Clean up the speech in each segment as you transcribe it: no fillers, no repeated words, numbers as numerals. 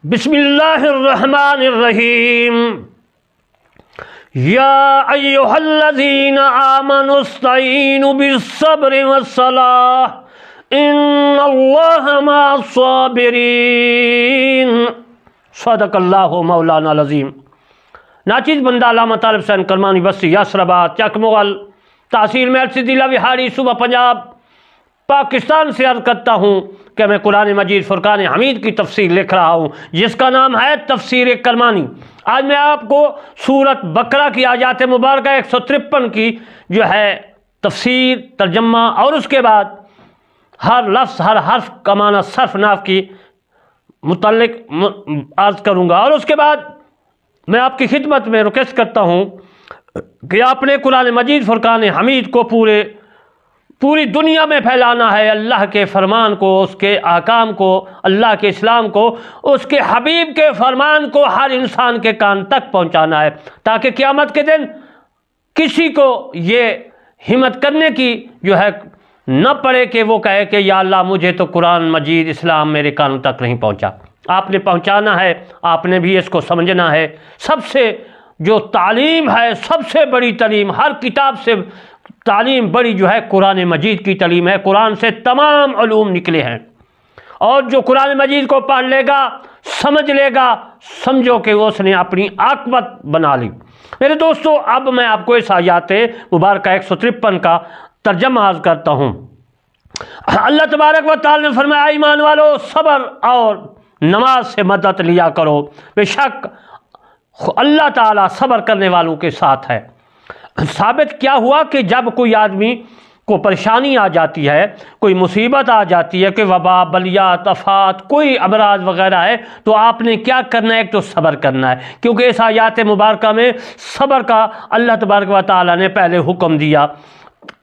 بسم اللہ الرحمن الرحیم یا ایہا الذین آمنوا استعینوا بالصبر والصلاة ان اللہ مع الصابرین۔ صدق اللہ مولانا العظیم۔ ناچیز بندہ علامہ طالب حسین کرمانی بستی یاسرآباد چک مغل تحصیل محل ضلع وہاڑی صوبہ پنجاب پاکستان سے عرض کرتا ہوں کہ میں قرآن مجید فرقان حمید کی تفسیر لکھ رہا ہوں جس کا نام ہے تفسیر کرمانی۔ آج میں آپ کو سورۃ بقرہ کی آیات مبارکہ 153 کی جو ہے تفسیر ترجمہ اور اس کے بعد ہر لفظ ہر حرف کا معنی صرف نحو کی متعلق عرض کروں گا، اور اس کے بعد میں آپ کی خدمت میں ریکویسٹ کرتا ہوں کہ آپ نے قرآن مجید فرقان حمید کو پوری دنیا میں پھیلانا ہے، اللہ کے فرمان کو، اس کے احکام کو، اللہ کے اسلام کو، اس کے حبیب کے فرمان کو ہر انسان کے کان تک پہنچانا ہے، تاکہ قیامت کے دن کسی کو یہ ہمت کرنے کی جو ہے نہ پڑے کہ وہ کہے کہ یا اللہ مجھے تو قرآن مجید اسلام میرے کانوں تک نہیں پہنچا۔ آپ نے پہنچانا ہے، آپ نے بھی اس کو سمجھنا ہے۔ سب سے جو تعلیم ہے، سب سے بڑی تعلیم، ہر کتاب سے تعلیم بڑی جو ہے قرآن مجید کی تعلیم ہے۔ قرآن سے تمام علوم نکلے ہیں، اور جو قرآن مجید کو پڑھ لے گا، سمجھ لے گا، سمجھو کہ اس نے اپنی عاقبت بنا لی۔ میرے دوستو، اب میں آپ کو اس آیات مبارکہ 153 کا ترجمہ عرض کرتا ہوں۔ اللہ تبارک و تعالی نے فرمایا، ایمان والو صبر اور نماز سے مدد لیا کرو، بے شک اللہ تعالیٰ صبر کرنے والوں کے ساتھ ہے۔ ثابت کیا ہوا کہ جب کوئی آدمی کو پریشانی آ جاتی ہے، کوئی مصیبت آ جاتی ہے، کہ وبا، بلیات، آفات، کوئی امراض وغیرہ ہے، تو آپ نے کیا کرنا ہے؟ ایک تو صبر کرنا ہے، کیونکہ اس آیات مبارکہ میں صبر کا اللہ تبارک و تعالیٰ نے پہلے حکم دیا۔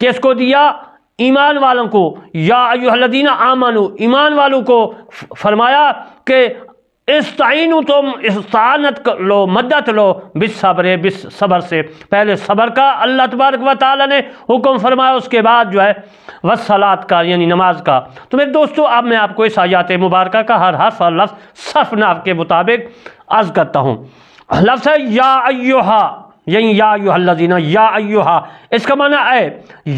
کس کو دیا؟ ایمان والوں کو۔ یا ایھا الذین آمنوا، ایمان والوں کو فرمایا کہ استعینوا، تم استعانت لو، مدد لو، صبر سے۔ پہلے صبر کا اللہ تبارک و تعالیٰ نے حکم فرمایا، اس کے بعد جو ہے والصلاۃ کا یعنی نماز کا۔ تو میرے دوستو، اب میں آپ کو اس آیات مبارکہ کا ہر حرف اور لفظ صرف نحو کے مطابق عرض کرتا ہوں۔ لفظ ہے یا ایھا، یعنی یا ایھا الذین، یا ایھا، اس کا معنی ہے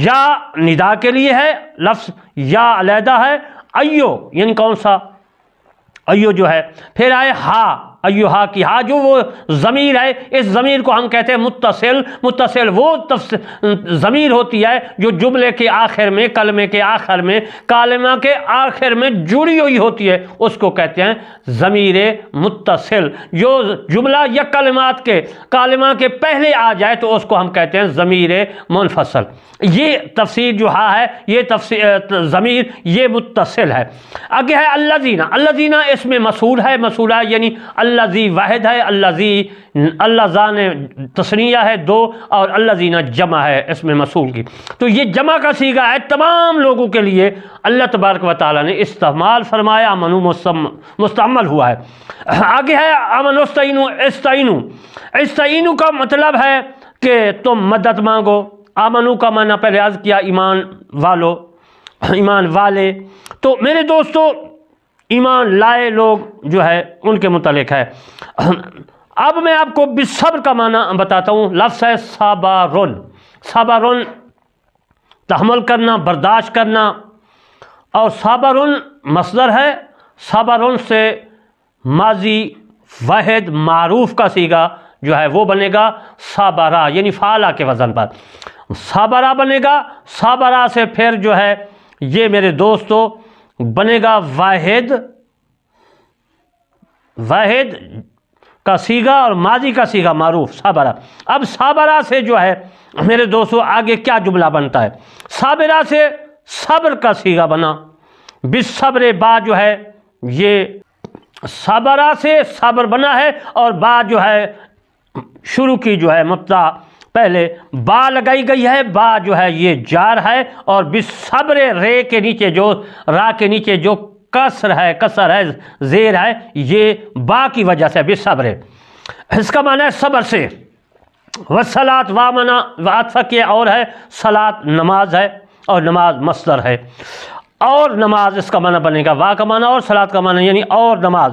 یا ندا کے لیے ہے، لفظ یا علیحدہ ہے، ایو یعنی کون سا؟ ایو جو ہے، پھر آئے ہا، ایوہا کی ہا جو وہ ضمیر ہے، اس ضمیر کو ہم کہتے ہیں متصل۔ متصل وہ ضمیر ہوتی ہے جو جملے کے آخر میں، کلمے کے آخر میں، کلمہ کے آخر میں جڑی ہوئی ہوتی ہے، اس کو کہتے ہیں ضمیر متصل۔ جو جملہ یا کلمہ کے پہلے آ جائے تو اس کو ہم کہتے ہیں ضمیر منفصل۔ یہ تفسیر جو ہا ہے، یہ ضمیر یہ متصل ہے۔ آگے ہے الذین، الذین اس میں مسئول ہے، مسئول ہے یعنی الذی واحد ہے، اللہ ذان تثنیہ ہے دو، اور الذین جمع ہے اس میں مسئول کی۔ تو یہ جمع کا صیغہ ہے، تمام لوگوں کے لیے اللہ تبارک و تعالیٰ نے استعمال فرمایا، امنو مستعمل ہوا ہے۔ آگے ہے امن استعینوا، استعینوا، استعینوا کا مطلب ہے کہ تم مدد مانگو۔ آمنو کا معنی پہلے عرض کیا ایمان والو، ایمان والے۔ تو میرے دوستو، ایمان لائے لوگ جو ہے ان کے متعلق ہے۔ اب میں آپ کو بالصبر کا معنی بتاتا ہوں۔ لفظ ہے صبرن، صبرن تحمل کرنا، برداشت کرنا، اور صبرن مصدر ہے۔ صبرن سے ماضی واحد معروف کا صیغہ جو ہے وہ بنے گا صبرا، یعنی فعلہ کے وزن پر صبرا بنے گا۔ صبرا سے پھر جو ہے یہ میرے دوستو بنے گا واحد، واحد کا صیغہ اور ماضی کا صیغہ معروف صابرہ۔ اب صابرہ سے جو ہے میرے دوستو آگے کیا جملہ بنتا ہے؟ صابرہ سے صبر کا صیغہ بنا، بالصبر، با جو ہے یہ صابرہ سے صبر بنا ہے، اور با جو ہے شروع کی جو ہے مبتدا پہلے با لگائی گئی ہے، با جو ہے یہ جار ہے، اور بالصبر رے کے نیچے جو را کے نیچے جو کسر ہے زیر ہے، یہ با کی وجہ سے بالصبر۔ اس کا معنی ہے صبر سے۔ والصلاۃ، وا معنی عطف کیا اور ہے، صلاۃ نماز ہے، اور نماز مصدر ہے، اور نماز اس کا معنی بنے گا وا کا معنی اور صلاۃ کا معنی یعنی اور نماز۔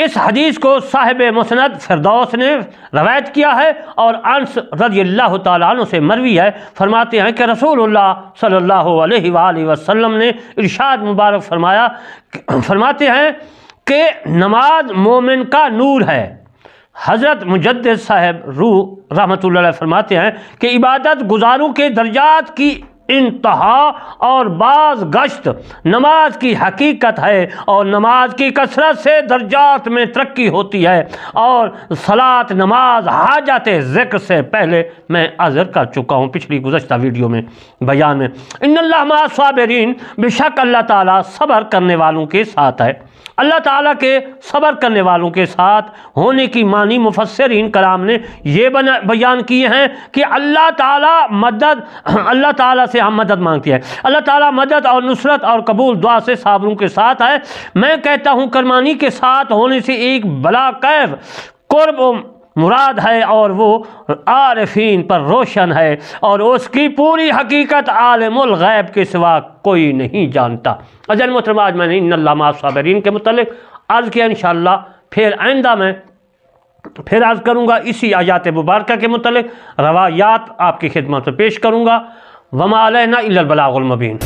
اس حدیث کو صاحب مسند فردوس نے روایت کیا ہے اور انس رضی اللہ تعالیٰ عنہ سے مروی ہے، فرماتے ہیں کہ رسول اللہ صلی اللہ علیہ وآلہ وسلم نے ارشاد مبارک فرماتے ہیں کہ نماز مومن کا نور ہے۔ حضرت مجدد صاحب روح رحمۃ اللہ علیہ فرماتے ہیں کہ عبادت گزاروں کے درجات کی انتہا اور باز گشت نماز کی حقیقت ہے، اور نماز کی کثرت سے درجات میں ترقی ہوتی ہے، اور صلاۃ نماز حاجت ذکر سے پہلے میں عرض کر چکا ہوں پچھلی گزشتہ ویڈیو میں بیان میں۔ ان اللہ مع الصابرین، بے شک اللہ تعالیٰ صبر کرنے والوں کے ساتھ ہے۔ اللہ تعالیٰ کے صبر کرنے والوں کے ساتھ ہونے کی معنی مفسرین کرام نے یہ بیان کیے ہیں کہ اللہ تعالیٰ سے ہم مدد مانگتے ہیں، اللہ تعالیٰ مدد اور نصرت اور قبول دعا سے صابروں کے ساتھ ہے۔ میں کہتا ہوں کرمانی کے ساتھ ہونے سے ایک بلا کیف قرب مراد ہے، اور وہ عارفین پر روشن ہے، اور اس کی پوری حقیقت عالم الغیب کے سوا کوئی نہیں جانتا۔ عزیز محترم، آج میں نے ان اللہ مع الصابرین کے متعلق عرض کیا، انشاءاللہ پھر آئندہ میں پھر عرض کروں گا اسی آیات مبارکہ کے متعلق روایات آپ کی خدمت میں پیش کروں گا۔ وما علینا الا البلاغ المبین۔